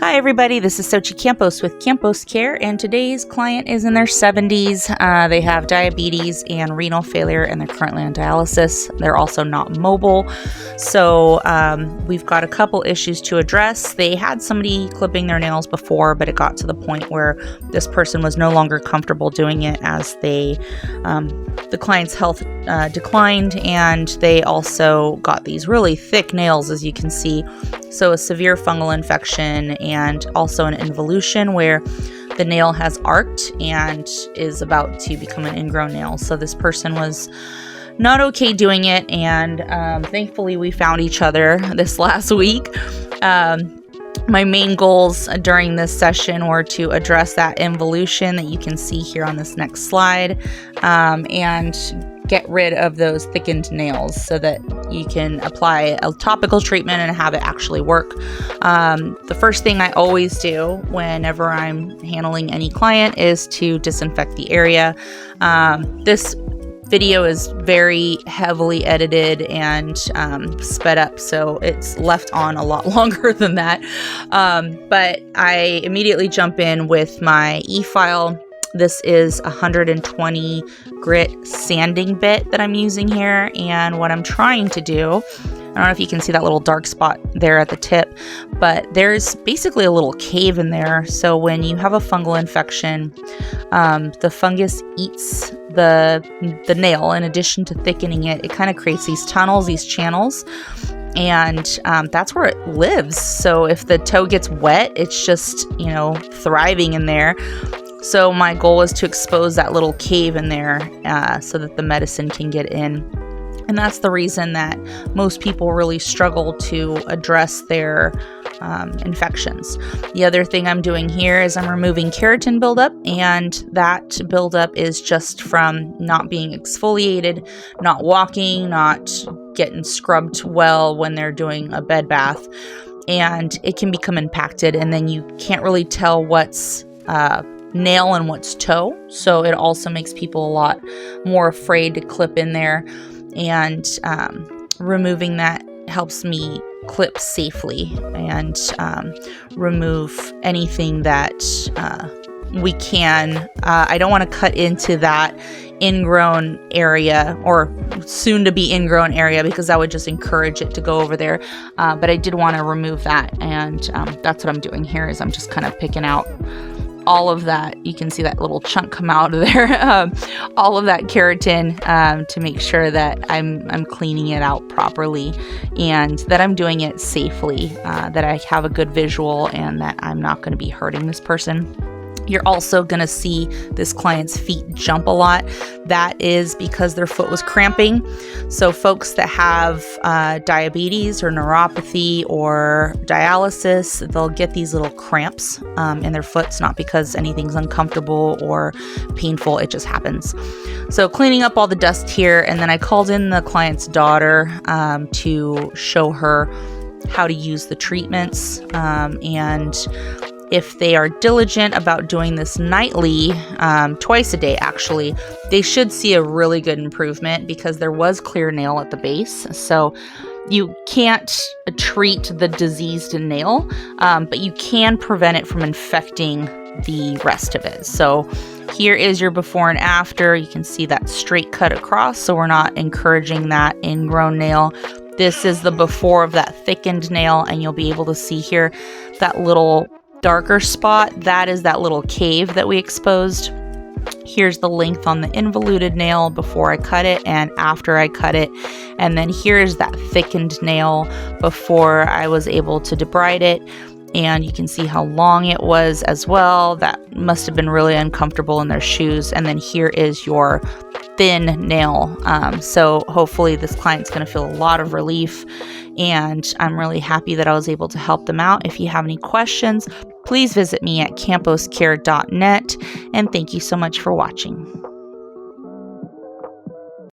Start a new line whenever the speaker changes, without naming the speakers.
Hi everybody, this is Sochi Campos with Campos Care, and today's client is in their 70s. They have diabetes and renal failure, and they're currently on dialysis. They're also not mobile, so we've got a couple issues to address. They had somebody clipping their nails before, but it got to the point where this person was no longer comfortable doing it as the client's health declined, and they also got these really thick nails, as you can see. So a severe fungal infection and also an involution where the nail has arced and is about to become an ingrown nail. So this person was not okay doing it, and thankfully we found each other this last week. My main goals during this session were to address that involution that you can see here on this next slide, and get rid of those thickened nails so that you can apply a topical treatment and have it actually work. The first thing I always do whenever I'm handling any client is to disinfect the area. This video is very heavily edited and sped up, so it's left on a lot longer than that. But I immediately jump in with my e-file. This is 120 grit sanding bit that I'm using here, and what I'm trying to do, I don't know if you can see that little dark spot there at the tip, but there's basically a little cave in there. So when you have a fungal infection, the fungus eats the nail. In addition to thickening it, it kind of creates these tunnels, these channels, and that's where it lives. So if the toe gets wet, it's just, thriving in there. So my goal was to expose that little cave in there so that the medicine can get in. And that's the reason that most people really struggle to address their infections. The other thing I'm doing here is I'm removing keratin buildup, and that buildup is just from not being exfoliated, not walking, not getting scrubbed well when they're doing a bed bath. And it can become impacted, and then you can't really tell what's nail and what's toe. So it also makes people a lot more afraid to clip in there, and removing that helps me clip safely and remove anything that we can. I don't want to cut into that ingrown area or soon to be ingrown area, because that would just encourage it to go over there. But I did want to remove that, and that's what I'm doing here is I'm just kind of picking out all of that. You can see that little chunk come out of there, all of that keratin, to make sure that I'm cleaning it out properly and that I'm doing it safely, that I have a good visual, and that I'm not going to be hurting this person. You're also going to see this client's feet jump a lot. That is because their foot was cramping. So folks that have diabetes or neuropathy or dialysis, they'll get these little cramps in their foot. It's not because anything's uncomfortable or painful. It just happens. So cleaning up all the dust here, and then I called in the client's daughter to show her how to use the treatments, and if they are diligent about doing this nightly, twice a day actually, they should see a really good improvement, because there was clear nail at the base. So you can't treat the diseased nail, but you can prevent it from infecting the rest of it. So here is your before and after. You can see that straight cut across, so we're not encouraging that ingrown nail. This is the before of that thickened nail, and you'll be able to see here that little darker spot. That is that little cave that we exposed. Here's the length on the involuted nail before I cut it and after I cut it. And then here's that thickened nail before I was able to debride it. And you can see how long it was as well. That must have been really uncomfortable in their shoes. And then here is your thin nail. So hopefully this client's going to feel a lot of relief, and I'm really happy that I was able to help them out. If you have any questions, please visit me at camposcare.net, and thank you so much for watching.